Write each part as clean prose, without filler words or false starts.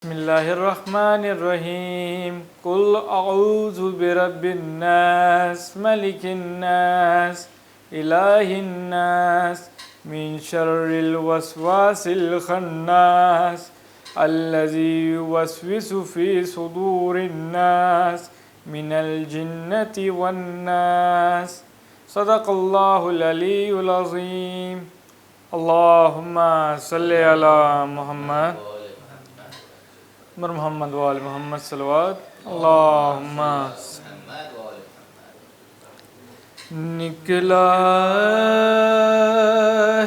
بسم الله الرحمن الرحيم قل أعوذ برب الناس ملك الناس إله الناس من شر الوسواس الخناس الذي يوسوس في صدور الناس من الجنة والناس صدق الله العلي العظيم اللهم صل على محمد محمد وآل محمد صلوات اللہم نکلا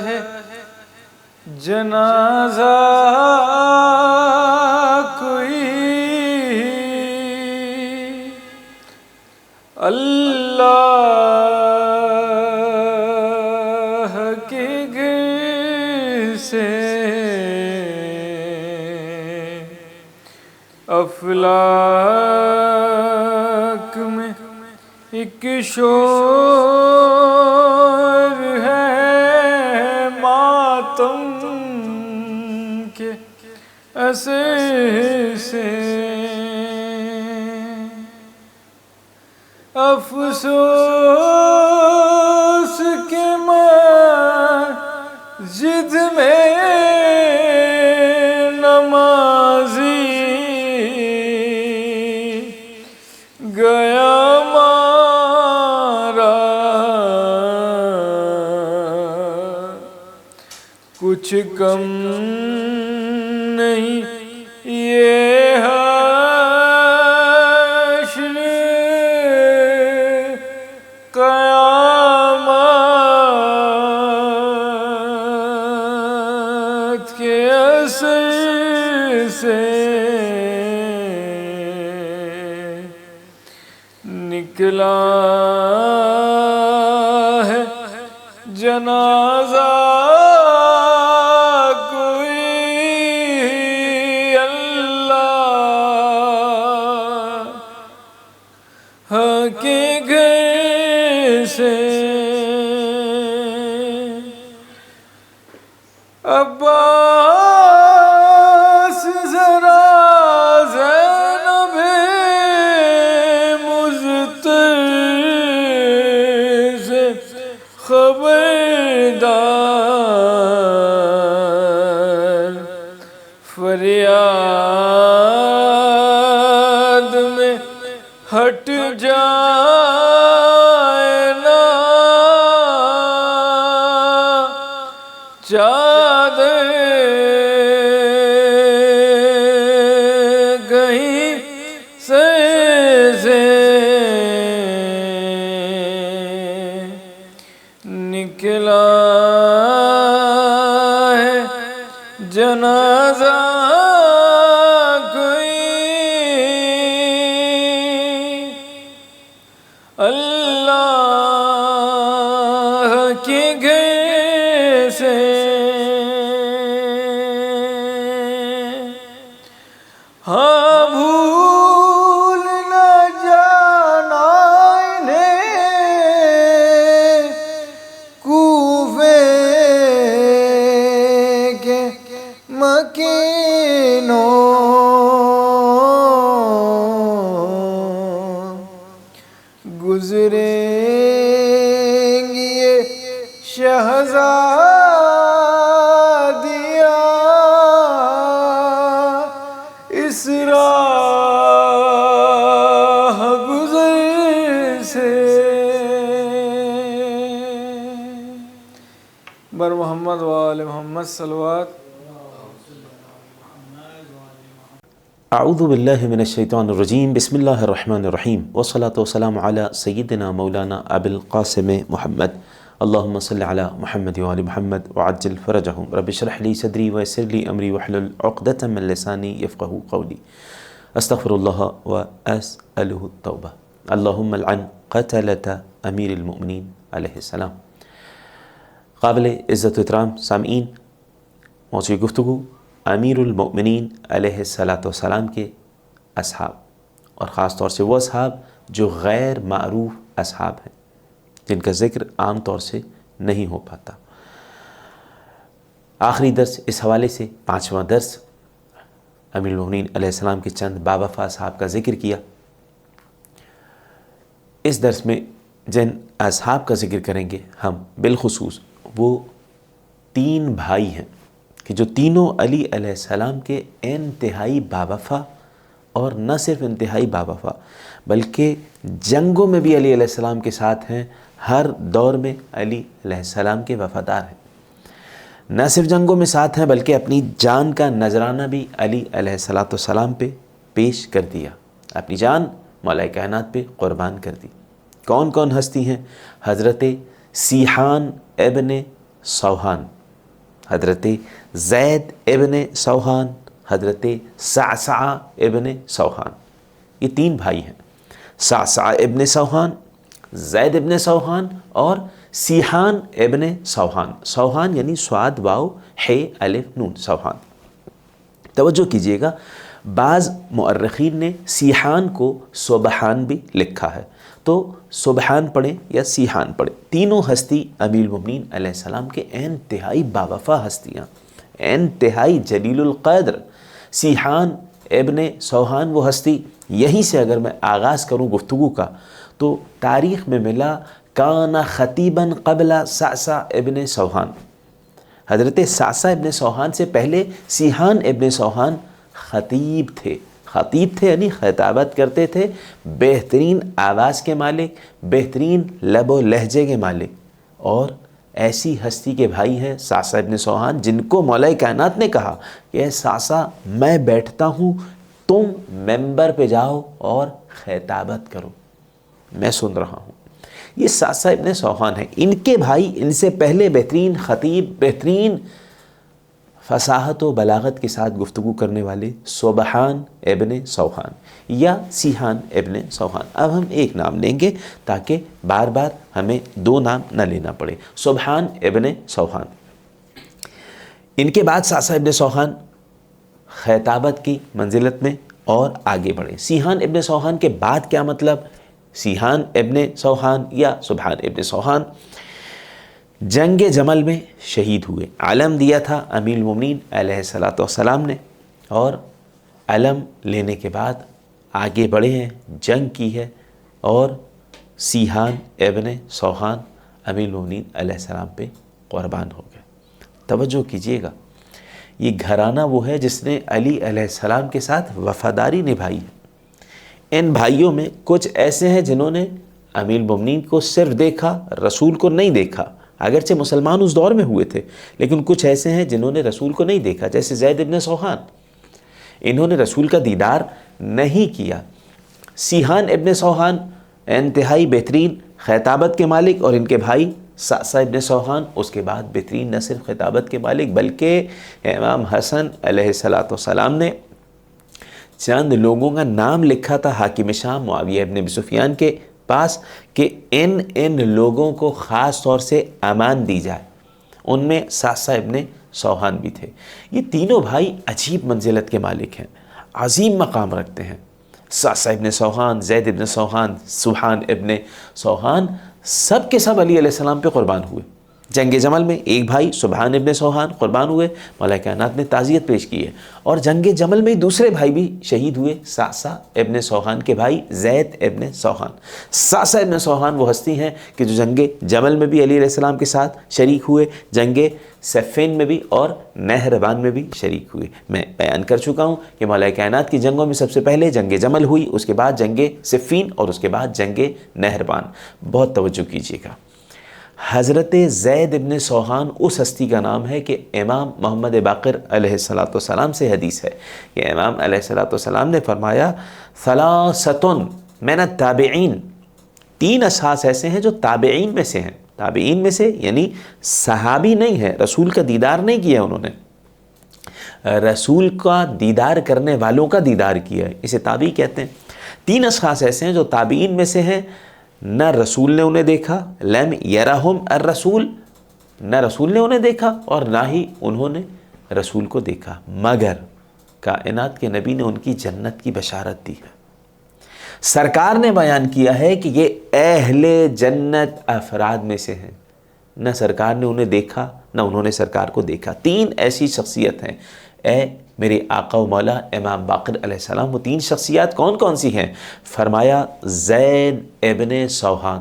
ہے جنازہ کوئی اللہ کے گھر سے افلاک میں ایک شور ہے ماتم کے اثر سے افسوس کے مسجد میں نمازی گیا مارا کچھ کم نہیں یہ حشر قیامت کے اثر سے نکلا ہے جنازہ کوئی اللہ کے گھر سے عباس ذرا خبردار فریاد میں ہٹ جائے نا چادر گئی سے نکلا ہے جنازہ کوئی اللہ کے گھر سے ہاں بھول نہ جانا انہیں کوفے کے مکینوں گزریں گی یہ شہزادیاں اس راہ گزر سے بر محمد وآل محمد صلوات اعوذ باللہ من الشیطان الرجیم بسم اللہ الرحمن الرحیم والصلاة والسلام علی سیدنا مولانا ابی القاسم محمد اللہم صلی علی محمد وآل محمد وعجل فرجہم رب اشرح لی صدری ویسر لی امری واحلل عقدۃ من لسانی یفقہوا قولی استغفر اللہ واسألہ التوبہ اللہم لعن قتلۃ امیر المؤمنین علیہ السلام۔ قابل عزت و احترام سامعین، موضوع گفتگو امیر المؤمنین علیہ السلام کے اصحاب، اور خاص طور سے وہ اصحاب جو غیر معروف اصحاب ہیں، جن کا ذکر عام طور سے نہیں ہو پاتا۔ آخری درس اس حوالے سے 5واں درس امیر المومنین علیہ السلام کے چند باوفا صاحب کا ذکر کیا۔ اس درس میں جن اصحاب کا ذکر کریں گے ہم بالخصوص وہ 3 بھائی ہیں کہ جو تینوں علی علیہ السلام کے انتہائی باوفا، اور نہ صرف انتہائی باوفا بلکہ جنگوں میں بھی علی علیہ السلام کے ساتھ ہیں، ہر دور میں علی علیہ السلام کے وفادار ہیں۔ نہ صرف جنگوں میں ساتھ ہیں بلکہ اپنی جان کا نذرانہ بھی علی علیہ السلام پہ پیش کر دیا، اپنی جان مولا کائنات پہ قربان کر دی۔ کون کون ہستی ہیں؟ حضرت سیحان ابن سوحان، حضرت زید ابن سوحان، حضرت صعصع ابن سوحان، یہ 3 بھائی ہیں۔ صعصع ابن سوحان، زید ابن سوحان اور سیحان ابن سوحان۔ سوحان یعنی صاد واو ح الف نون، سوحان۔ توجہ کیجئے گا، بعض مؤرخین نے سیحان کو سبحان بھی لکھا ہے، تو سبحان پڑھیں یا سیحان پڑھیں، تینوں ہستی امیر المومنین علیہ السلام کے انتہائی باوفا ہستیاں، انتہائی جلیل القدر۔ سیحان ابن سوحان وہ ہستی، یہیں سے اگر میں آغاز کروں گفتگو کا تو تاریخ میں ملا کان خطیبا قبل صعصع ابن سوحان، حضرت صعصع ابن سوحان سے پہلے سیحان ابن سوحان خطیب تھے۔ خطیب تھے یعنی خطابت کرتے تھے، بہترین آواز کے مالک، بہترین لب و لہجے کے مالک، اور ایسی ہستی کے بھائی ہیں صعصع ابن سوحان جن کو مولا کائنات نے کہا کہ اے صعصع میں بیٹھتا ہوں، تم ممبر پہ جاؤ اور خطابت کرو، میں سن رہا ہوں۔ یہ صعصع ابن سوحان ہیں۔ ان کے بھائی ان سے پہلے بہترین خطیب، بہترین فصاحت و بلاغت کے ساتھ گفتگو کرنے والے سبحان ابن سوحان یا سیحان ابن سوحان۔ اب ہم ایک نام لیں گے تاکہ بار بار ہمیں 2 نام نہ لینا پڑے۔ سبحان ابن سوحان، ان کے بعد صعصع ابن سوحان خطابت کی منزلت میں اور آگے بڑھے۔ سیحان ابن سوحان کے بعد کیا مطلب؟ سیحان ابن سوحان یا سبحان ابن سوحان جنگ جمل میں شہید ہوئے۔ علم دیا تھا امیر المومنین علیہ السلام نے، اور علم لینے کے بعد آگے بڑھے ہیں، جنگ کی ہے، اور سیحان ابن سوحان امیر المومنین علیہ السلام پہ قربان ہو گئے۔ توجہ کیجئے گا، یہ گھرانہ وہ ہے جس نے علی علیہ السلام کے ساتھ وفاداری نبھائی ہے۔ ان بھائیوں میں کچھ ایسے ہیں جنہوں نے امیر المومنین کو صرف دیکھا، رسول کو نہیں دیکھا، اگرچہ مسلمان اس دور میں ہوئے تھے، لیکن کچھ ایسے ہیں جنہوں نے رسول کو نہیں دیکھا، جیسے زید ابن سوحان، انہوں نے رسول کا دیدار نہیں کیا۔ سیحان ابن سوحان انتہائی بہترین خطابت کے مالک، اور ان کے بھائی صعصع ابن سوحان اس کے بعد بہترین نہ صرف خطابت کے مالک بلکہ امام حسن علیہ السلام نے چند لوگوں کا نام لکھا تھا حاکم شام معاویہ ابن ابی سفیان کے پاس کہ ان لوگوں کو خاص طور سے امان دی جائے، ان میں صعصع ابن سوحان بھی تھے۔ یہ تینوں بھائی عجیب منزلت کے مالک ہیں، عظیم مقام رکھتے ہیں۔ صعصع ابن سوحان، زید ابن سوحان، سبحان ابن سوحان سب کے سب علی علیہ السلام پہ قربان ہوئے۔ جنگ جمل میں ایک بھائی سبحان ابن سوحان قربان ہوئے، مولا کائنات نے تعزیت پیش کی ہے، اور جنگ جمل میں دوسرے بھائی بھی شہید ہوئے، صعصع ابن سوحان کے بھائی زید ابن سوحان۔ صعصع ابن سوحان وہ ہستی ہیں کہ جو جنگ جمل میں بھی علی علیہ السلام کے ساتھ شریک ہوئے، جنگ صفین میں بھی اور نہروان میں بھی شریک ہوئے۔ میں بیان کر چکا ہوں کہ مولا کائنات کی جنگوں میں سب سے پہلے جنگ جمل ہوئی، اس کے بعد جنگ صفین، اور اس کے بعد جنگ نہروان۔ بہت توجہ کیجیے گا، حضرت زید ابن سوحان اس ہستی کا نام ہے کہ امام محمد باقر علیہ السلام سے حدیث ہے کہ امام علیہ السلام نے فرمایا ثلاثۃ من التابعین، 3 اشخاص ایسے ہیں جو تابعین میں سے ہیں۔ تابعین میں سے یعنی صحابی نہیں ہے، رسول کا دیدار نہیں کیا انہوں نے، رسول کا دیدار کرنے والوں کا دیدار کیا ہے، اسے تابعی کہتے ہیں۔ 3 اشخاص ایسے ہیں جو تابعین میں سے ہیں، نہ رسول نے انہیں دیکھا، لم یرہم الرسول، نہ رسول نے انہیں دیکھا اور نہ ہی انہوں نے رسول کو دیکھا، مگر کائنات کے نبی نے ان کی جنت کی بشارت دی ہے۔ سرکار نے بیان کیا ہے کہ یہ اہل جنت افراد میں سے ہیں، نہ سرکار نے انہیں دیکھا نہ انہوں نے سرکار کو دیکھا۔ 3 ایسی شخصیت ہیں، اے میرے آقا و مولا امام باقر علیہ السلام، وہ 3 شخصیات کون کون سی ہیں؟ فرمایا زید ابن سوحان،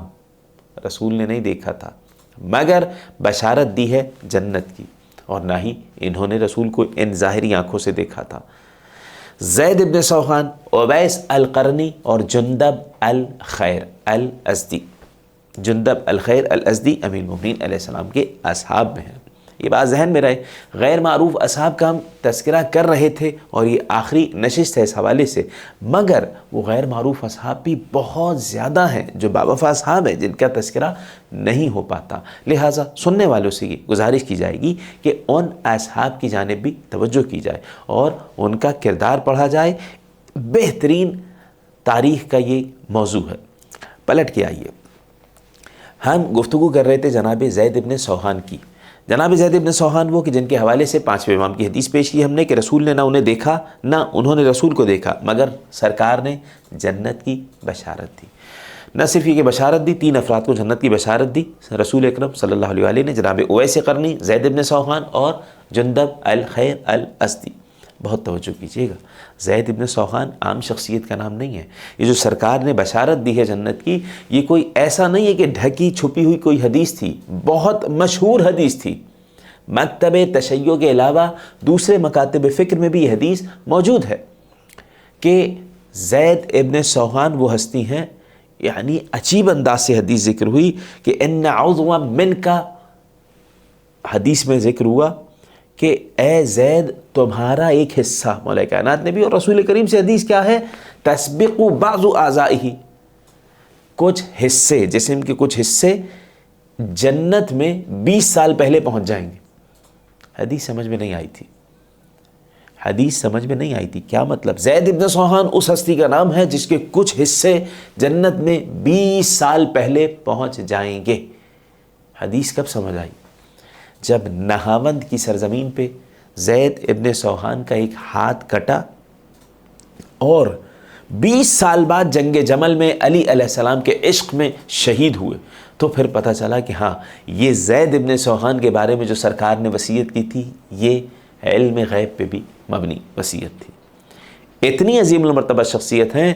رسول نے نہیں دیکھا تھا مگر بشارت دی ہے جنت کی، اور نہ ہی انہوں نے رسول کو ان ظاہری آنکھوں سے دیکھا تھا۔ زید ابن سوحان، اویس القرنی اور جندب الخیر الازدی۔ جندب الخیر الازدی امیر المومنین علیہ السلام کے اصحاب میں ہیں۔ یہ بات ذہن میں رہے، غیر معروف اصحاب کا ہم تذکرہ کر رہے تھے اور یہ آخری نشست ہے اس حوالے سے، مگر وہ غیر معروف اصحاب بھی بہت زیادہ ہیں جو باوفا اصحاب ہیں جن کا تذکرہ نہیں ہو پاتا۔ لہٰذا سننے والوں سے یہ گزارش کی جائے گی کہ ان اصحاب کی جانب بھی توجہ کی جائے اور ان کا کردار پڑھا جائے۔ بہترین تاریخ کا یہ موضوع ہے۔ پلٹ کے آئیے، ہم گفتگو کر رہے تھے جناب زید ابن سوحان کی۔ جناب زید ابن سوحان وہ کہ جن کے حوالے سے 5ویں امام کی حدیث پیش کی ہم نے کہ رسول نے نہ انہیں دیکھا نہ انہوں نے رسول کو دیکھا، مگر سرکار نے جنت کی بشارت دی۔ نہ صرف یہ کہ بشارت دی، 3 افراد کو جنت کی بشارت دی رسول اکرم صلی اللہ علیہ وآلہ نے، جناب اویس قرنی، زید ابن سوحان اور جندب الخیر الازدی۔ بہت توجہ کیجیے گا، زید ابن سوحان عام شخصیت کا نام نہیں ہے۔ یہ جو سرکار نے بشارت دی ہے جنت کی، یہ کوئی ایسا نہیں ہے کہ ڈھکی چھپی ہوئی کوئی حدیث تھی، بہت مشہور حدیث تھی۔ مکتب تشیع کے علاوہ دوسرے مکاتب فکر میں بھی یہ حدیث موجود ہے کہ زید ابن سوحان وہ ہستی ہیں، یعنی عجیب انداز سے حدیث ذکر ہوئی کہ ان عضوا من کا، حدیث میں ذکر ہوا کہ اے زید تمہارا ایک حصہ، مولا کائنات نے بھی اور رسول کریم سے حدیث کیا ہے، تسبق بعض اعضائہ، کچھ حصے، جسم کے کچھ حصے جنت میں 20 سال پہلے پہنچ جائیں گے۔ حدیث سمجھ میں نہیں آئی تھی، حدیث سمجھ میں نہیں آئی تھی۔ کیا مطلب؟ زید ابن سوحان اس ہستی کا نام ہے جس کے کچھ حصے جنت میں 20 سال پہلے پہنچ جائیں گے۔ حدیث کب سمجھ آئی؟ جب نہاوند کی سرزمین پہ زید ابن سوحان کا ایک ہاتھ کٹا اور 20 سال بعد جنگ جمل میں علی علیہ السلام کے عشق میں شہید ہوئے، تو پھر پتہ چلا کہ ہاں یہ زید ابن سوحان کے بارے میں جو سرکار نے وصیت کی تھی یہ علم غیب پہ بھی مبنی وصیت تھی۔ اتنی عظیم المرتبہ شخصیت ہیں،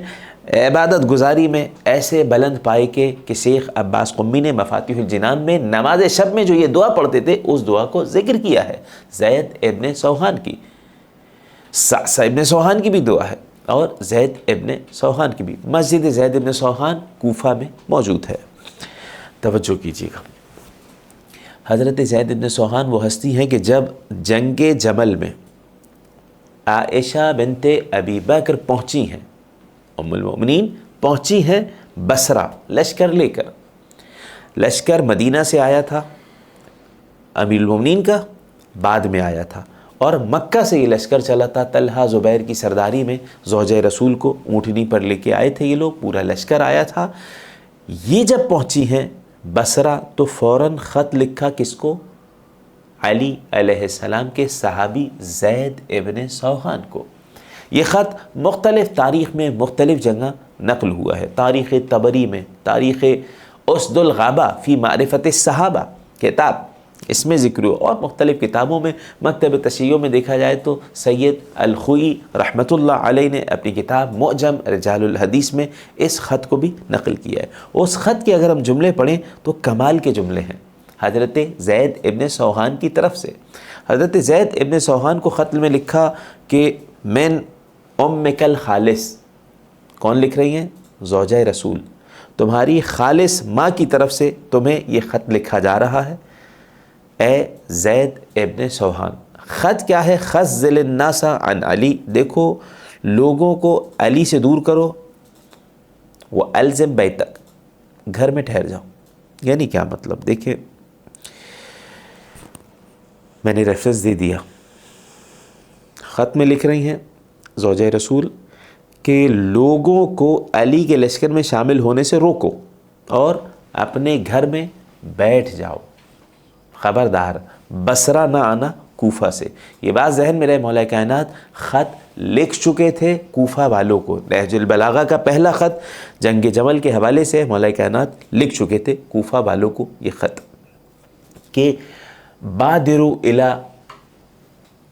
عبادت گزاری میں ایسے بلند پائے کہ شیخ عباس قمی نے مفاتیح الجنان میں نماز شب میں جو یہ دعا پڑھتے تھے اس دعا کو ذکر کیا ہے، زید ابن سوحان کی۔ سعصع ابن سوحان کی بھی دعا ہے اور زید ابن سوحان کی بھی۔ مسجد زید ابن سوحان کوفہ میں موجود ہے، توجہ کیجیے گا۔ حضرت زید ابن سوحان وہ ہستی ہیں کہ جب جنگ جمل میں عائشہ بنت ابی بکر پہنچی ہیں، ام المؤمنین پہنچی ہیں بصرہ لشکر لے کر۔ لشکر مدینہ سے آیا تھا، امیر المؤمنین کا بعد میں آیا تھا، اور مکہ سے یہ لشکر چلا تھا طلحہ زبیر کی سرداری میں، زوجہ رسول کو اونٹنی پر لے کے آئے تھے یہ لوگ، پورا لشکر آیا تھا۔ یہ جب پہنچی ہیں بصرہ تو فوراً خط لکھا کس کو؟ علی علیہ السلام کے صحابی زید ابن سوحان کو۔ یہ خط مختلف تاریخ میں مختلف جگہ نقل ہوا ہے۔ تاریخ طبری میں، تاریخ اسد الغابہ فی معرفت الصحابہ کتاب، اس میں ذکر ہوا، اور مختلف کتابوں میں مکتب تشیع میں دیکھا جائے تو سید الخوئی رحمۃ اللہ علیہ نے اپنی کتاب معجم رجال الحدیث میں اس خط کو بھی نقل کیا ہے۔ اس خط کے اگر ہم جملے پڑھیں تو کمال کے جملے ہیں، حضرت زید ابن سوحان کی طرف سے۔ حضرت زید ابن سوحان کو خط میں لکھا کہ من امک الخالص، کون لکھ رہی ہیں؟ زوجہ رسول، تمہاری خالص ماں کی طرف سے تمہیں یہ خط لکھا جا رہا ہے، اے زید ابن سوحان۔ خط کیا ہے؟ خذل الناس عن علی، دیکھو لوگوں کو علی سے دور کرو، والزم بیتک، گھر میں ٹھہر جاؤ۔ یعنی کیا مطلب؟ دیکھیں میں نے ریفرنس دے دیا، خط میں لکھ رہی ہیں زوجہ رسول کہ لوگوں کو علی کے لشکر میں شامل ہونے سے روکو اور اپنے گھر میں بیٹھ جاؤ، خبردار بصرہ نہ آنا کوفہ سے۔ یہ بات ذہن میں رہے، مولا کائنات خط لکھ چکے تھے کوفہ والوں کو۔ نہج البلاغہ کا پہلا خط جنگ جمل کے حوالے سے مولا کائنات لکھ چکے تھے کوفہ والوں کو یہ خط کہ بادروا الی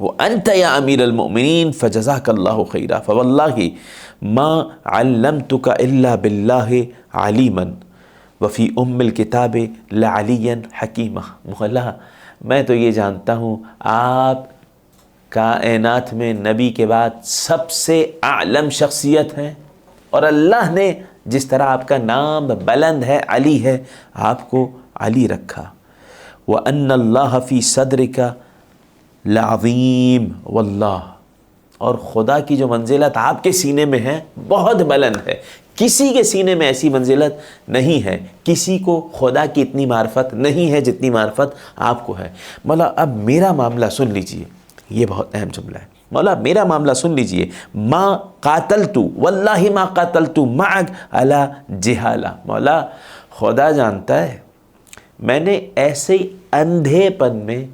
وَأَنْتَ يَا أَمِيرَ الْمُؤْمِنِينَ فَجَزَاكَ اللَّهُ خَيْرًا فَوَاللَّهِ مَا عَلَّمْتُكَ إِلَّا بِاللَّهِ عَلِيمًا وَفِي أُمِّ الْكِتَابِ لَعَلِيًّا حَكِيمًا۔ مولا میں تو یہ جانتا ہوں آپ کائنات میں نبی کے بعد سب سے اعلم شخصیت ہیں، اور اللہ نے جس طرح آپ کا نام بلند ہے، علی ہے، آپ کو علی رکھا۔ وَأَنَّ اللَّهَ فِي صَدْرِكَ لعظیم واللہ، اور خدا کی جو منزلت آپ کے سینے میں ہے بہت بلند ہے، کسی کے سینے میں ایسی منزلت نہیں ہے، کسی کو خدا کی اتنی معرفت نہیں ہے جتنی معرفت آپ کو ہے۔ مولا اب میرا معاملہ سن لیجئے، یہ بہت اہم جملہ ہے۔ مولا میرا معاملہ سن لیجئے، ما قاتلت واللہ ما قاتلت معک علی جہالہ۔ مولا خدا جانتا ہے میں نے ایسے ہی اندھے پن میں،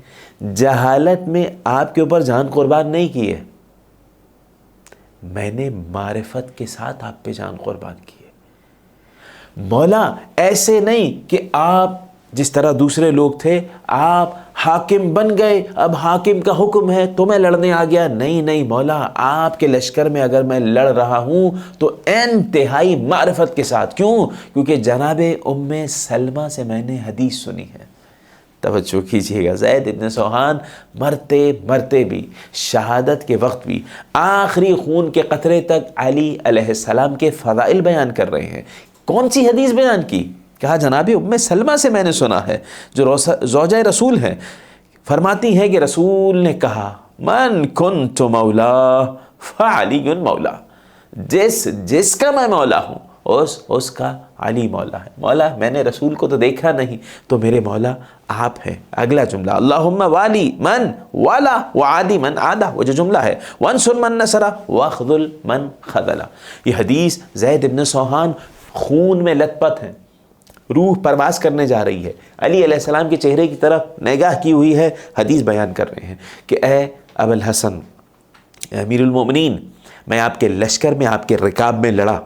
جہالت میں آپ کے اوپر جان قربان نہیں کی ہے، میں نے معرفت کے ساتھ آپ پہ جان قربان کی ہے۔ مولا ایسے نہیں کہ آپ جس طرح دوسرے لوگ تھے، آپ حاکم بن گئے، اب حاکم کا حکم ہے تو میں لڑنے آ گیا، نہیں مولا، آپ کے لشکر میں اگر میں لڑ رہا ہوں تو انتہائی معرفت کے ساتھ۔ کیوں؟ کیونکہ جناب ام سلمہ سے میں نے حدیث سنی ہے۔ توجہ کیجئے گا، زید ابن سوحان مرتے مرتے بھی، شہادت کے وقت بھی، آخری خون کے قطرے تک علی علیہ السلام کے فضائل بیان کر رہے ہیں۔ کون سی حدیث بیان کی؟ کہا جناب ام سلمہ سے میں نے سنا ہے، جو زوجہ رسول ہیں، فرماتی ہیں کہ رسول نے کہا من کنت مولا فعلی مولا، جس کا میں مولا ہوں اس کا علی مولا ہے۔ مولا میں نے رسول کو تو دیکھا نہیں، تو میرے مولا آپ ہیں۔ اگلا جملہ اللہم والی من والا وعادی من عادہ، وہ جو جملہ ہے وانصر من نصرہ واخذل من خذلہ۔ یہ حدیث زید ابن سوحان خون میں لت پت ہیں، روح پرواز کرنے جا رہی ہے، علی علیہ السلام کے چہرے کی طرف نگاہ کی ہوئی ہے، حدیث بیان کر رہے ہیں کہ اے ابو الحسن، امیر المومنین، میں آپ کے لشکر میں، آپ کے رکاب میں لڑا،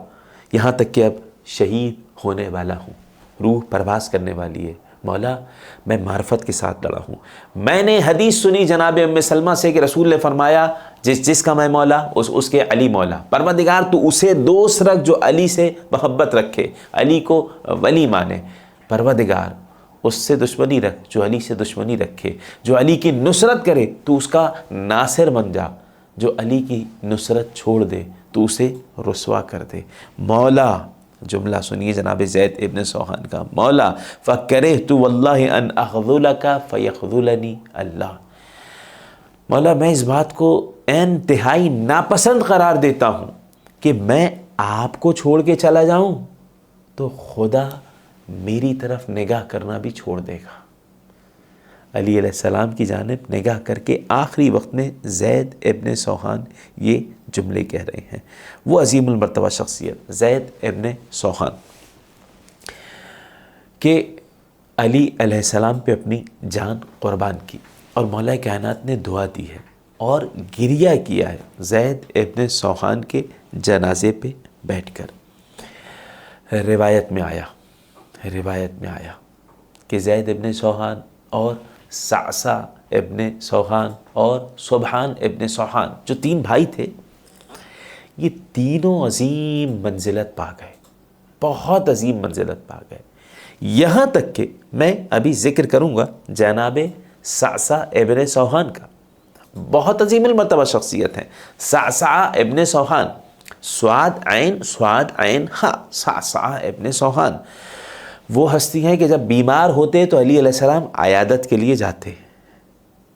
یہاں تک کہ اب شہید ہونے والا ہوں، روح پرواز کرنے والی ہے۔ مولا میں معرفت کے ساتھ لڑا ہوں، میں نے حدیث سنی جناب ام سلمہ سے کہ رسول نے فرمایا جس کا میں مولا اس کے علی مولا۔ پروردگار تو اسے دوست رکھ جو علی سے محبت رکھے، علی کو ولی مانے۔ پروردگار اس سے دشمنی رکھ جو علی سے دشمنی رکھے، جو علی کی نصرت کرے تو اس کا ناصر بن جا، جو علی کی نصرت چھوڑ دے تو اسے رسوا کر دے۔ مولا، جملہ سنیے جناب زید ابن سوحان کا، مولا فَكَرِهْتُ وَاللَّهِ أَنْ أَخْذُلَكَ فَيَخْذُلَنِي اللہ، مولا میں اس بات کو انتہائی ناپسند قرار دیتا ہوں کہ میں آپ کو چھوڑ کے چلا جاؤں تو خدا میری طرف نگاہ کرنا بھی چھوڑ دے گا۔ علی علیہ السلام کی جانب نگاہ کر کے آخری وقت میں زید ابن سوحان یہ جملے کہہ رہے ہیں۔ وہ عظیم المرتبہ شخصیت زید ابن سوحان کہ علی علیہ السلام پہ اپنی جان قربان کی، اور مولا کائنات نے دعا دی ہے اور گریہ کیا ہے زید ابن سوحان کے جنازے پہ بیٹھ کر۔ روایت میں آیا کہ زید ابن سوحان اور صعصع ابن سوحان اور سبحان ابن سوحان جو تین بھائی تھے، یہ تینوں عظیم منزلت پا گئے، بہت عظیم منزلت پا گئے، یہاں تک کہ میں ابھی ذکر کروں گا جناب صعصع ابن سوحان کا، بہت عظیم المرتبہ شخصیت ہیں صعصع ابن سوحان، صاد عین ہاں، صعصع ابن سوحان۔ وہ ہستی ہیں کہ جب بیمار ہوتے تو علی علیہ السلام عیادت کے لیے جاتے۔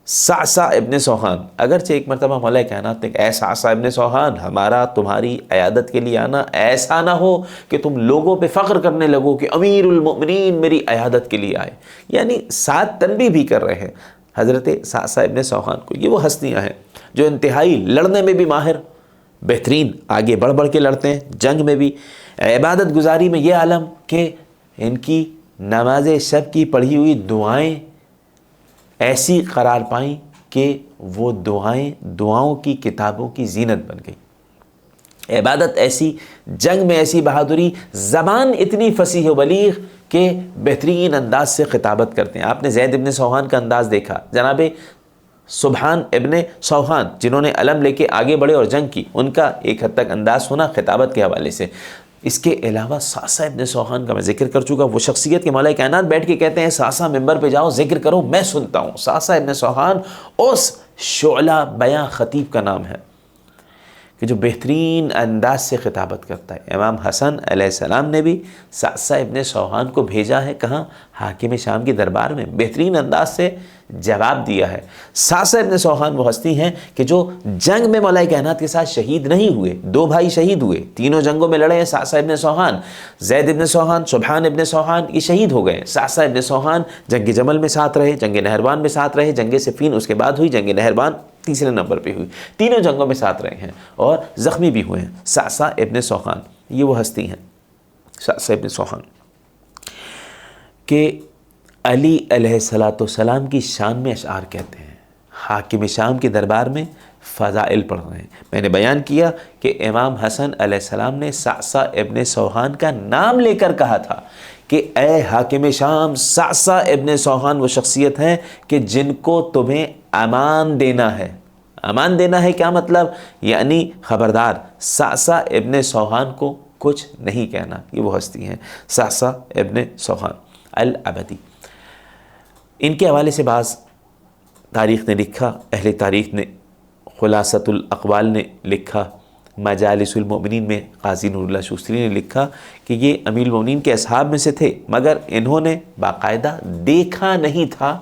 صعصع ابن سوحان، اگرچہ ایک مرتبہ مولا کائنات نے کہ اے صعصع ابن سوحان، ہمارا تمہاری عیادت کے لیے آنا ایسا نہ ہو کہ تم لوگوں پہ فخر کرنے لگو کہ امیر المؤمنین میری عیادت کے لیے آئے، یعنی ساتھ تنبیہ بھی کر رہے ہیں حضرت صعصع ابن سوحان کو۔ یہ وہ ہستیاں ہیں جو انتہائی لڑنے میں بھی ماہر، بہترین، آگے بڑھ بڑھ کے لڑتے ہیں، جنگ میں بھی، عبادت گزاری میں یہ عالم کہ ان کی نماز شب کی پڑھی ہوئی دعائیں ایسی قرار پائیں کہ وہ دعاؤں کی کتابوں کی زینت بن گئی۔ عبادت ایسی، جنگ میں ایسی بہادری، زبان اتنی فصیح و بلیغ کہ بہترین انداز سے خطابت کرتے ہیں۔ آپ نے زید ابن سوحان کا انداز دیکھا، جناب سبحان ابن سوحان جنہوں نے علم لے کے آگے بڑھے اور جنگ کی، ان کا ایک حد تک انداز سنا خطابت کے حوالے سے۔ اس کے علاوہ ساسا ابن سوحان کا میں ذکر کر چکا، وہ شخصیت کے مولا کائنات بیٹھ کے کہتے ہیں ساسا ممبر پہ جاؤ ذکر کرو میں سنتا ہوں۔ ساسا ابن سوحان اس شعلہ بیاں خطیب کا نام ہے کہ جو بہترین انداز سے خطابت کرتا ہے۔ امام حسن علیہ السلام نے بھی ساسا ابن سوحان کو بھیجا ہے، کہاں؟ حاکم شام کی دربار میں، بہترین انداز سے جواب دیا ہے۔ ساسا ابن سوحان وہ ہستی ہیں کہ جو جنگ میں مولا کائنات کے ساتھ شہید نہیں ہوئے، 2 بھائی شہید ہوئے، تینوں جنگوں میں لڑے ہیں ساسا ابن سوحان، زید ابن سوحان، سبحان ابن سوحان، یہ شہید ہو گئے۔ ساسا ابن سوحان جنگ جمل میں ساتھ رہے، جنگ نہروان میں ساتھ رہے، جنگ صفین اس کے بعد ہوئی، جنگ نہروان تیسرے نمبر پہ ہوئی، تینوں جنگوں میں ساتھ رہے ہیں اور زخمی بھی ہوئے ہیں۔ ساسا ابن سوحان یہ وہ ہستی ہیں، ساسا ابن سوحان کہ علی علیہ السلام کی شان میں اشعار کہتے ہیں، حاکم شام کے دربار میں فضائل پڑھ رہے ہیں۔ میں نے بیان کیا کہ امام حسن علیہ السلام نے ساسا ابن سوحان کا نام لے کر کہا تھا کہ اے حاکم شام، ساسا ابن سوحان وہ شخصیت ہیں کہ جن کو تمہیں امان دینا ہے۔ امان دینا ہے کیا مطلب؟ یعنی خبردار ساسا ابن سوحان کو کچھ نہیں کہنا۔ یہ وہ ہستی ہیں ساسا ابن سوحان العبدی۔ ان کے حوالے سے بعض تاریخ نے لکھا، اہل تاریخ نے، خلاصۃ الاقوال نے لکھا، مجالس المؤمنین میں قاضی نور اللہ شوستری نے لکھا کہ یہ امیر المؤمنین کے اصحاب میں سے تھے، مگر انہوں نے باقاعدہ دیکھا نہیں تھا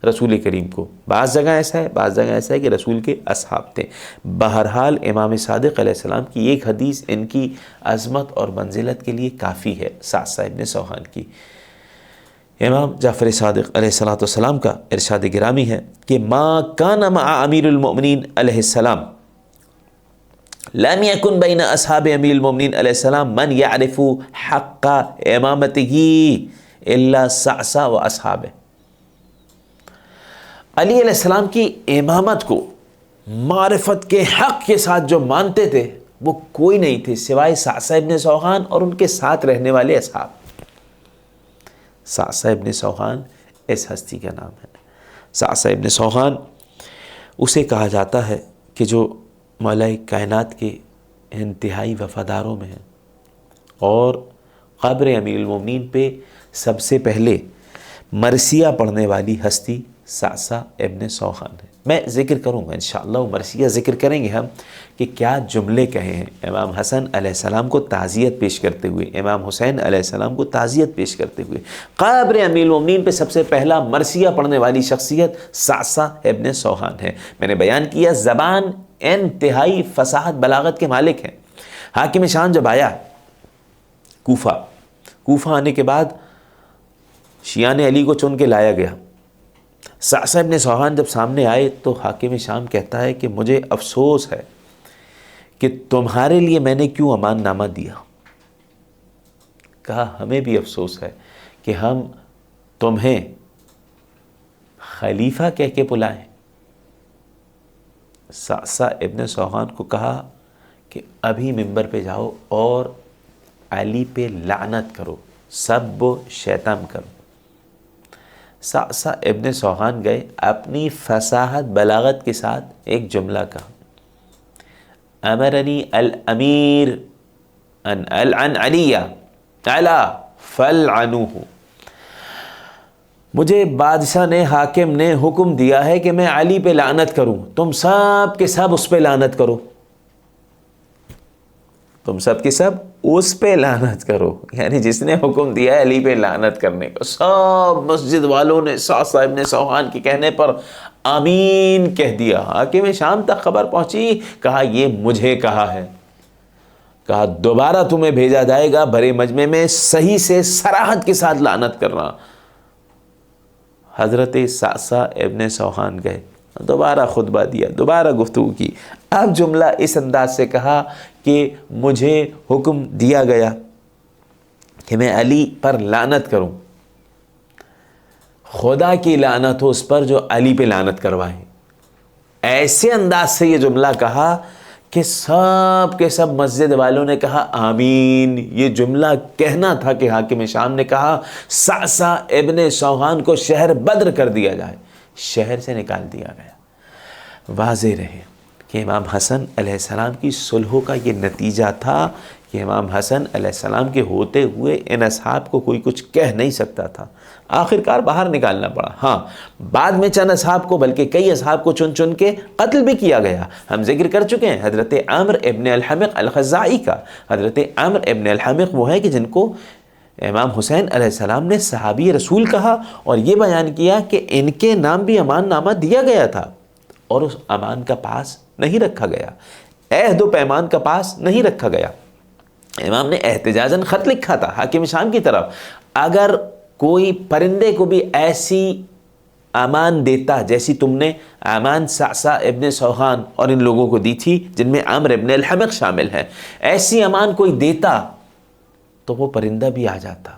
رسول کریم کو۔ بعض جگہ ایسا ہے، بعض جگہ ایسا ہے کہ رسول کے اصحاب تھے۔ بہرحال امام صادق علیہ السلام کی ایک حدیث ان کی عظمت اور منزلت کے لیے کافی ہے، ساسا ابن سوحان کی۔ امام جعفر صادق علیہ السلام کا ارشاد گرامی ہے کہ ما کان مع امیر المؤمنین علیہ السلام لم یکن بین اصحاب امیر المؤمنین علیہ السلام من یعرف حق امامتہ الا ساسا و اصحابہ۔ علی علیہ السلام کی امامت کو معرفت کے حق کے ساتھ جو مانتے تھے وہ کوئی نہیں تھے سوائے ساسا ابن سوحان اور ان کے ساتھ رہنے والے اصحاب۔ ساسا ابن سوحان اس ہستی کا نام ہے۔ ساسا ابن سوحان اسے کہا جاتا ہے کہ جو مولا کائنات کے انتہائی وفاداروں میں ہیں، اور قبر امیر المومنین پہ سب سے پہلے مرثیہ پڑھنے والی ہستی ساسا ابن سوحان ہے۔ میں ذکر کروں گا انشاءاللہ، مرثیہ ذکر کریں گے ہم کہ کیا جملے کہے ہیں امام حسن علیہ السلام کو تعزیت پیش کرتے ہوئے، امام حسین علیہ السلام کو تعزیت پیش کرتے ہوئے۔ قبر امیر المومنین پہ سب سے پہلا مرثیہ پڑھنے والی شخصیت ساسا ابن سوحان ہے۔ میں نے بیان کیا زبان انتہائی فصاحت بلاغت کے مالک ہیں۔ حاکم شام جب آیا کوفہ آنے کے بعد شیعان علی کو چن کے لایا گیا۔ ساسا ابن سوحان جب سامنے آئے تو حاکم شام کہتا ہے کہ مجھے افسوس ہے کہ تمہارے لیے میں نے کیوں امان نامہ دیا۔ کہا ہمیں بھی افسوس ہے کہ ہم تمہیں خلیفہ کہہ کے بلائیں۔ ساسا ابن سوحان کو کہا کہ ابھی ممبر پہ جاؤ اور علی پہ لعنت کرو، سب و شیطان کرو۔ ساسا ابن سوحان گئے، اپنی فصاحت بلاغت کے ساتھ ایک جملہ کہا، امرنی الامیر ان العن علی الا فلعنوہ۔ مجھے بادشاہ نے، حاکم نے حکم دیا ہے کہ میں علی پہ لعنت کروں، تم سب کے سب اس پہ لعنت کرو، تم سب کے سب اس پہ لعنت کرو۔ یعنی جس نے حکم دیا ہے علی پہ لعنت کرنے کو، سب مسجد والوں نے ساسا ابن سوحان کے کہنے پر آمین کہہ دیا۔ حاکم شام تک خبر پہنچی، کہا یہ مجھے کہا ہے، کہا دوبارہ تمہیں بھیجا جائے گا بڑے مجمع میں، صحیح سے صراحت کے ساتھ لعنت کرنا۔ حضرت ساسا ابن سوحان گئے، دوبارہ خطبہ دیا، دوبارہ گفتگو کی۔ اب جملہ اس انداز سے کہا کہ مجھے حکم دیا گیا کہ میں علی پر لعنت کروں، خدا کی لعنت ہو اس پر جو علی پہ لعنت کروائے۔ ایسے انداز سے یہ جملہ کہا کہ سب کے سب مسجد والوں نے کہا آمین۔ یہ جملہ کہنا تھا کہ حاکم شام نے کہا ساسا ابن سوحان کو شہر بدر کر دیا جائے، شہر سے نکال دیا گیا۔ واضح رہے کہ امام حسن علیہ السلام کی صلح کا یہ نتیجہ تھا کہ امام حسن علیہ السلام کے ہوتے ہوئے ان اصحاب کو کوئی کچھ کہہ نہیں سکتا تھا، آخر کار باہر نکالنا پڑا۔ ہاں بعد میں چند اصحاب کو بلکہ کئی اصحاب کو چن چن کے قتل بھی کیا گیا۔ ہم ذکر کر چکے ہیں حضرت عمرو ابن الحمق الخزاعی کا۔ حضرت عمرو ابن الحمق وہ ہے کہ جن کو امام حسین علیہ السلام نے صحابی رسول کہا اور یہ بیان کیا کہ ان کے نام بھی امان نامہ دیا گیا تھا اور اس امان کا پاس نہیں رکھا گیا، عہد و پیمان کا پاس نہیں رکھا گیا۔ امام نے احتجاجاً خط لکھا تھا حاکم شام کی طرف، اگر کوئی پرندے کو بھی ایسی امان دیتا جیسی تم نے امان صعصع ابن سوحان اور ان لوگوں کو دی تھی جن میں عمرو ابن الحمق شامل ہیں، ایسی امان کوئی دیتا تو وہ پرندہ بھی آ جاتا،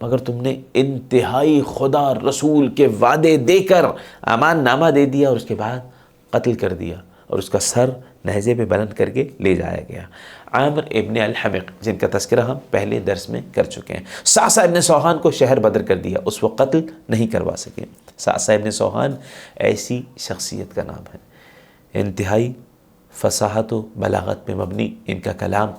مگر تم نے انتہائی خدا رسول کے وعدے دے کر امان نامہ دے دیا اور اس کے بعد قتل کر دیا اور اس کا سر نیزے پہ بلند کر کے لے جایا گیا۔ عامر ابن الحمق جن کا تذکرہ ہم پہلے درس میں کر چکے ہیں، صعصع ابن سوحان کو شہر بدر کر دیا، اس وقت قتل نہیں کروا سکے۔ صعصع ابن سوحان ایسی شخصیت کا نام ہے، انتہائی فصاحت و بلاغت پہ مبنی ان کا کلام،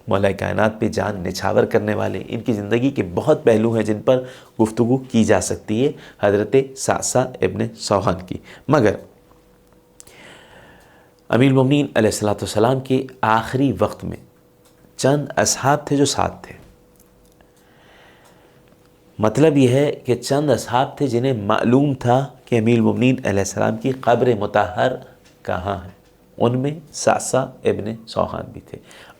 مولا کائنات پہ جان نچھاور کرنے والے، ان کی زندگی کے بہت پہلو ہیں جن پر گفتگو کی جا سکتی ہے حضرت صعصع ابن سوحان کی۔ مگر امیر المومنین علیہ السلام کے آخری وقت میں چند اصحاب تھے جو ساتھ تھے۔ مطلب یہ ہے کہ چند اصحاب تھے جنہیں معلوم تھا کہ امیر المومنین علیہ السلام کی قبر مطہر کہاں ہے، ان میں صعصع ابن سوحان بھی تھے،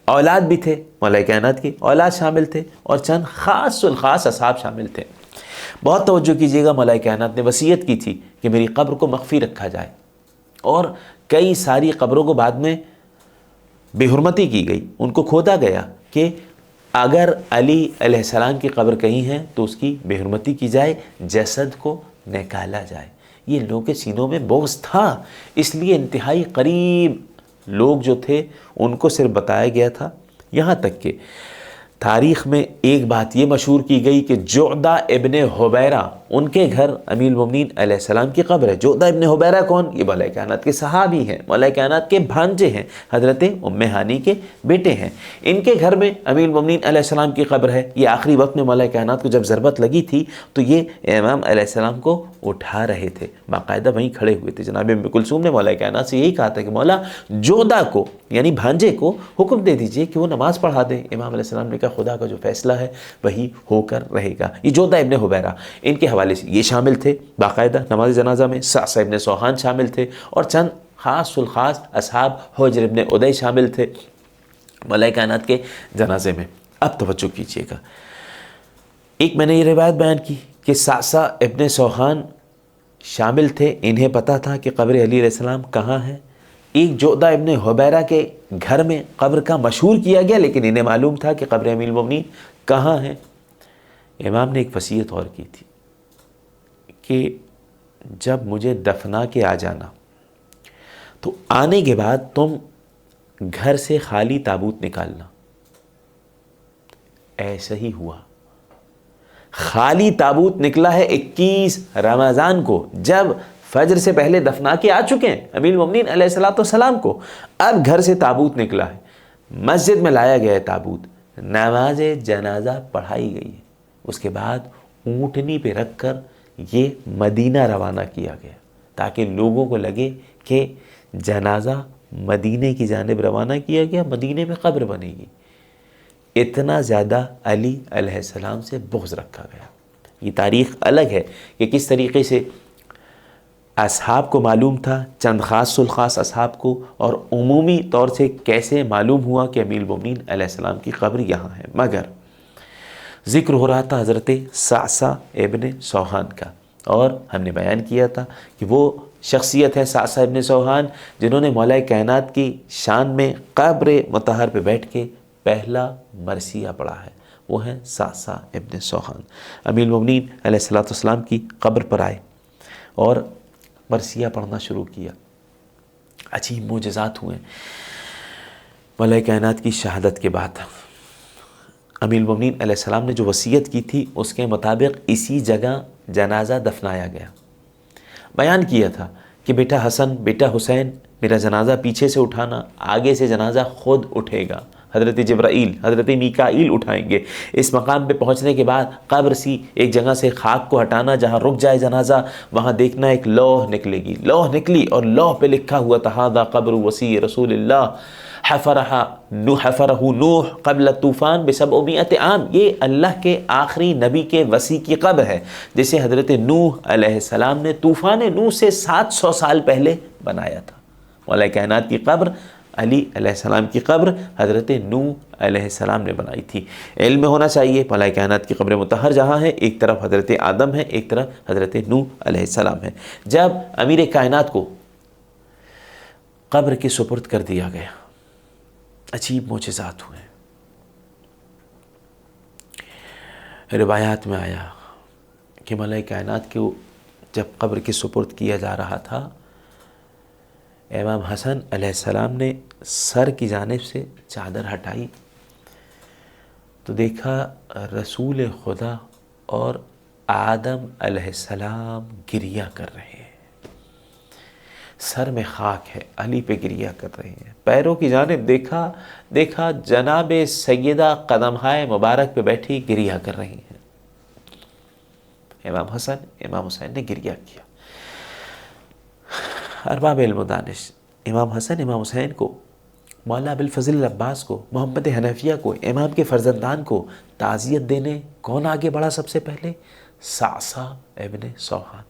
اولاد بھی تھے، مولا کائنات کی اولاد شامل تھے اور چند خاص الخاص اصحاب شامل تھے۔ بہت توجہ کیجیے گا، مولا کائنات نے وصیت کی تھی کہ میری قبر کو مخفی رکھا جائے اور کئی ساری قبروں کو بعد میں بے حرمتی کی گئی، ان کو کھودا گیا کہ اگر علی علیہ السلام کی قبر کہیں ہے تو اس کی بے حرمتی کی جائے، جسد کو نکالا جائے۔ یہ لوگوں کے سینوں میں بغض تھا، اس لیے انتہائی قریب لوگ جو تھے ان کو صرف بتایا گیا تھا، یہاں تک کہ تاریخ میں ایک بات یہ مشہور کی گئی کہ جعدہ ابن حبیرہ ان کے گھر امیر المومنین علیہ السلام کی قبر ہے۔ جعدہ ابن حبیرہ کون؟ یہ مولا کائنات کے صحابی ہیں، مولا کائنات کے بھانجے ہیں، حضرت ام ہانی کے بیٹے ہیں۔ ان کے گھر میں امیر المومنین علیہ السلام کی قبر ہے۔ یہ آخری وقت میں مولا کائنات کو جب ضربت لگی تھی تو یہ امام علیہ السلام کو اٹھا رہے تھے، باقاعدہ وہیں کھڑے ہوئے تھے۔ جناب ام کلثوم نے مولا کائنات سے یہی کہا تھا کہ مولا جعدہ کو یعنی بھانجے کو حکم دے دیجئے کہ وہ نماز پڑھا دے۔ امام علیہ السلام نے کہا خدا کا جو فیصلہ ہے وہی ہو کر رہے گا۔ یہ جعدہ ابن حبیرہ ان کے حوالے سے یہ شامل تھے باقاعدہ نماز جنازہ میں، صعصع ابن سوحان شامل تھے اور چند خاص الخاص اصحاب، حجر ابن ادی شامل تھے مولا کائنات کے جنازے میں۔ اب توجہ کیجیے گا، ایک میں نے یہ روایت بیان کی کہ صعصع ابن سوحان شامل تھے، انہیں پتہ تھا کہ قبر علی علیہ السلام کہاں ہے۔ ایک جعدہ ابن حبیرہ کے گھر میں قبر کا مشہور کیا گیا، لیکن انہیں معلوم تھا کہ قبر امیر المومنین کہاں ہے۔ امام نے ایک وصیت اور کی تھی کہ جب مجھے دفنا کے آ جانا تو آنے کے بعد تم گھر سے خالی تابوت نکالنا۔ ایسا ہی ہوا، خالی تابوت نکلا ہے 21 رمضان کو، جب فجر سے پہلے دفنا کے آ چکے ہیں امیر المومنین علیہ السلام کو۔ اب گھر سے تابوت نکلا ہے، مسجد میں لایا گیا ہے تابوت، نماز جنازہ پڑھائی گئی ہے، اس کے بعد اونٹنی پہ رکھ کر یہ مدینہ روانہ کیا گیا تاکہ لوگوں کو لگے کہ جنازہ مدینے کی جانب روانہ کیا گیا، مدینے میں قبر بنے گی۔ اتنا زیادہ علی علیہ السلام سے بغض رکھا گیا۔ یہ تاریخ الگ ہے کہ کس طریقے سے اصحاب کو معلوم تھا، چند خاص الخاص اصحاب کو، اور عمومی طور سے کیسے معلوم ہوا کہ امیر المومنین علیہ السلام کی قبر یہاں ہے۔ مگر ذکر ہو رہا تھا حضرت صعصع ابن سوحان کا، اور ہم نے بیان کیا تھا کہ وہ شخصیت ہے صعصع ابن سوحان جنہوں نے مولا کائنات کی شان میں قبر مطہر پہ بیٹھ کے پہلا مرثیہ پڑھا ہے، وہ ہیں صعصع ابن سوحان۔ امیر المومنین علیہ السلام کی قبر پر آئے اور مرثیہ پڑھنا شروع کیا۔ عجیب معجزات ہوئے مولا کائنات کی شہادت کے بعد۔ امیر المومنین علیہ السلام نے جو وصیت کی تھی اس کے مطابق اسی جگہ جنازہ دفنایا گیا۔ بیان کیا تھا کہ بیٹا حسن بیٹا حسین میرا جنازہ پیچھے سے اٹھانا، آگے سے جنازہ خود اٹھے گا، حضرت جبرائیل حضرت میکائیل اٹھائیں گے۔ اس مقام پہ پہنچنے کے بعد قبر سی ایک جگہ سے خاک کو ہٹانا جہاں رک جائے جنازہ، وہاں دیکھنا ایک لوح نکلے گی، لوح نکلی اور لوح پہ لکھا ہوا تھا ھذا قبر وصی رسول اللہ حفرہ نوح قبل طوفان ب700 عام۔ یہ اللہ کے آخری نبی کے وصی کی قبر ہے جسے حضرت نوح علیہ السلام نے طوفان نوح سے 700 سال پہلے بنایا تھا۔ مولا کائنات کی قبر، علی علیہ السلام کی قبر حضرت نوح علیہ السلام نے بنائی تھی۔ علم میں ہونا چاہیے مولا کائنات کی قبر مطہر جہاں ہے، ایک طرف حضرت آدم ہے، ایک طرف حضرت نوح علیہ السلام ہے۔ جب امیر کائنات کو قبر کے سپرد کر دیا گیا، عجیب معجزات ہوئے۔ روایات میں آیا کہ مولا کائنات کو جب قبر کے سپرد کیا جا رہا تھا، امام حسن علیہ السلام نے سر کی جانب سے چادر ہٹائی تو دیکھا رسول خدا اور آدم علیہ السلام گریہ کر رہے ہیں، سر میں خاک ہے، علی پہ گریہ کر رہے ہیں۔ پیروں کی جانب دیکھا جناب سیدہ قدمہائے مبارک پہ بیٹھی گریہ کر رہی ہیں۔ امام حسن امام حسین نے گریہ کیا۔ ارباب علم و دانش امام حسن امام حسین کو، مولا ابوالفضل العباس کو، محمد حنفیہ کو، امام کے فرزندان کو تعزیت دینے کون آگے بڑھا سب سے پہلے؟ صعصع ابن سوحان۔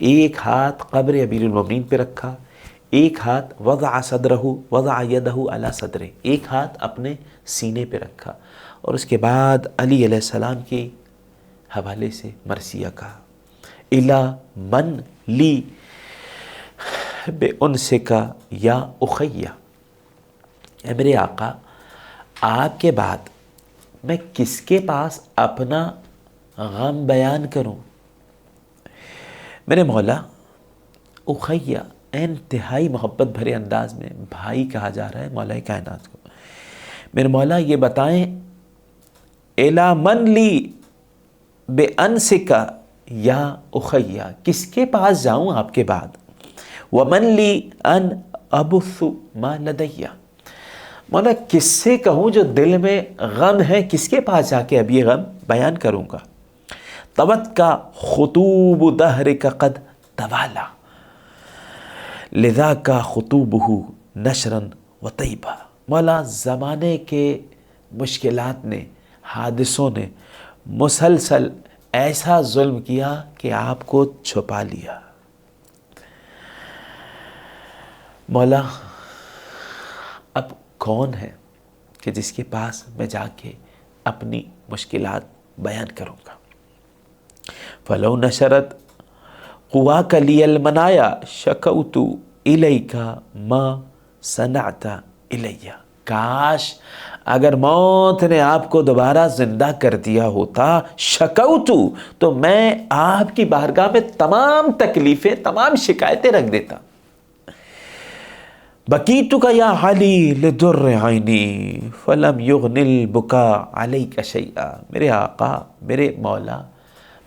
ایک ہاتھ قبر امیر المومنین پہ رکھا، ایک ہاتھ وضع یدہ علی صدرہ، ایک ہاتھ اپنے سینے پہ رکھا، اور اس کے بعد علی علیہ السلام کے حوالے سے مرثیہ کہا، الا من لی بے انسک یا اخیہ، اے میرے آقا آپ کے بعد میں کس کے پاس اپنا غم بیان کروں؟ میرے مولا، اخیہ انتہائی محبت بھرے انداز میں بھائی کہا جا رہا ہے مولا کائنات کو۔ میرے مولا یہ بتائیں، الا من لی بے انسک یا اخیہ، کس کے پاس جاؤں آپ کے بعد؟ ومن لی ان ابث ما لدیہ، مولا کس سے کہوں جو دل میں غم ہے، کس کے پاس جا کے اب یہ غم بیان کروں گا؟ طوت کا خطوب دہر کا قد توالا لذا کا خطوبہ نشرن و طیبہ، مولا زمانے کے مشکلات نے، حادثوں نے مسلسل ایسا ظلم کیا کہ آپ کو چھپا لیا۔ مولا اب کون ہے کہ جس کے پاس میں جا کے اپنی مشکلات بیان کروں گا؟ فلو نشرت قواک لی المنایا شکوت الیک ما صنعت الیہ، کاش اگر موت نے آپ کو دوبارہ زندہ کر دیا ہوتا، شکوت تو میں آپ کی بارگاہ میں تمام تکلیفیں، تمام شکایتیں رکھ دیتا۔ بکیتک یا علی لدر عینی فلم یغن البکا علیک شیئا، میرے آقا میرے مولا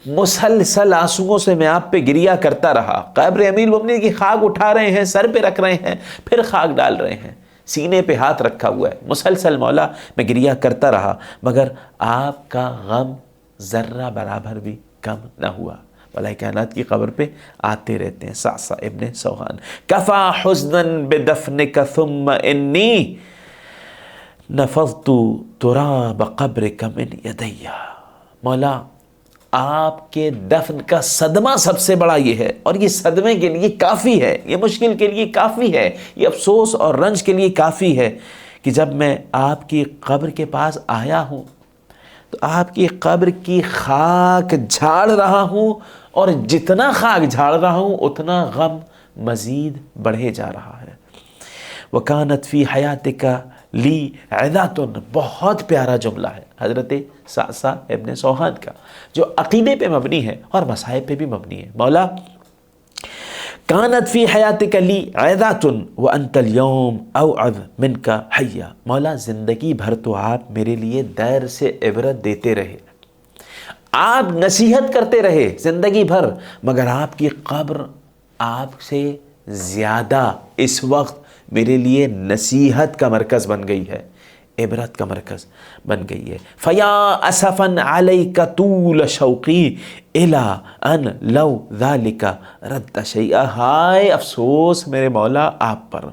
مسلسل آنسوؤں سے میں آپ پہ گریہ کرتا رہا۔ قبر امیر المومنین کی خاک اٹھا رہے ہیں، سر پہ رکھ رہے ہیں، پھر خاک ڈال رہے ہیں، سینے پہ ہاتھ رکھا ہوا ہے، مسلسل مولا میں گریہ کرتا رہا، مگر آپ کا غم ذرہ برابر بھی کم نہ ہوا۔ مولا کائنات کی قبر پہ آتے رہتے ہیں صعصع ابن سوحان۔ کفا حزنا بدفنک ثم انی نفضت تراب قبرک من یدی، مولا آپ کے دفن کا صدمہ سب سے بڑا یہ ہے، اور یہ صدمے کے لیے کافی ہے، یہ مشکل کے لیے کافی ہے، یہ افسوس اور رنج کے لیے کافی ہے کہ جب میں آپ کی قبر کے پاس آیا ہوں تو آپ کی قبر کی خاک جھاڑ رہا ہوں، اور جتنا خاک جھاڑ رہا ہوں اتنا غم مزید بڑھے جا رہا ہے۔ وَكَانَتْ فِي حَيَاتِكَ لی عِذَاتٌ، بہت پیارا جملہ ہے حضرت صعصع ابن سوحان کا، جو عقیدے پہ مبنی ہے اور مصائب پہ بھی مبنی ہے۔ مولا کانت فی حیاتک لی عظات وانت اليوم اوعظ منک حیا، مولا زندگی بھر تو آپ میرے لیے دیر سے عبرت دیتے رہے، آپ نصیحت کرتے رہے زندگی بھر، مگر آپ کی قبر آپ سے زیادہ اس وقت میرے لیے نصیحت کا مرکز بن گئی ہے، عبرت کا مرکز بن گئی ہے۔ فَيَا أَسَفًا عَلَيْكَ طُولَ شَوْقِي إِلَىٰ أَنْ لَوْ ذَلِكَ رَدَّ شَيْئًا، ہائے افسوس میرے مولا آپ پر،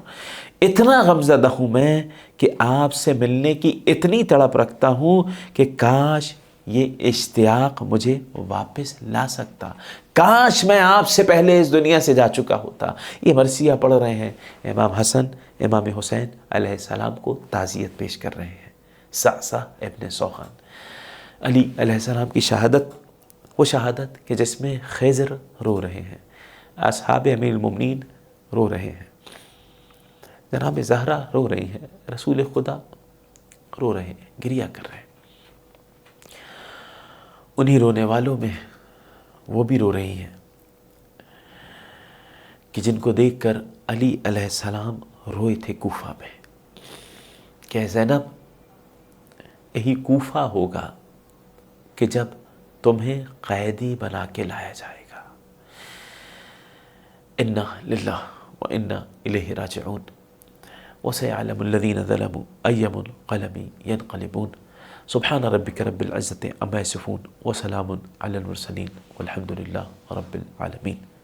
اتنا غمزدہ ہوں میں کہ آپ سے ملنے کی اتنی تڑپ رکھتا ہوں کہ کاش یہ اشتیاق مجھے واپس لا سکتا، کاش میں آپ سے پہلے اس دنیا سے جا چکا ہوتا۔ یہ مرثیہ پڑھ رہے ہیں، امام حسن امام حسین علیہ السلام کو تعزیت پیش کر رہے ہیں، صعصع ابن سوخان۔ علی علیہ السلام کی شہادت، وہ شہادت کہ جس میں خضر رو رہے ہیں، اصحاب امیر المومنین رو رہے ہیں، جناب زہرا رو رہی ہیں، رسول خدا رو رہے ہیں، گریہ کر رہے ہیں۔ انہی رونے والوں میں وہ بھی رو رہی ہیں کہ جن کو دیکھ کر علی علیہ السلام روئے تھے کوفہ میں کہ زینب یہی کوفہ ہوگا کہ جب تمہیں قیدی بنا کے لایا جائے گا۔ انا للہ و انا الیہ راجعون وسيعلم الذين ظلموا أي منقلب ينقلبون سبحان ربك رب العزة عما يصفون وسلام على المرسلين والحمد لله رب العالمين۔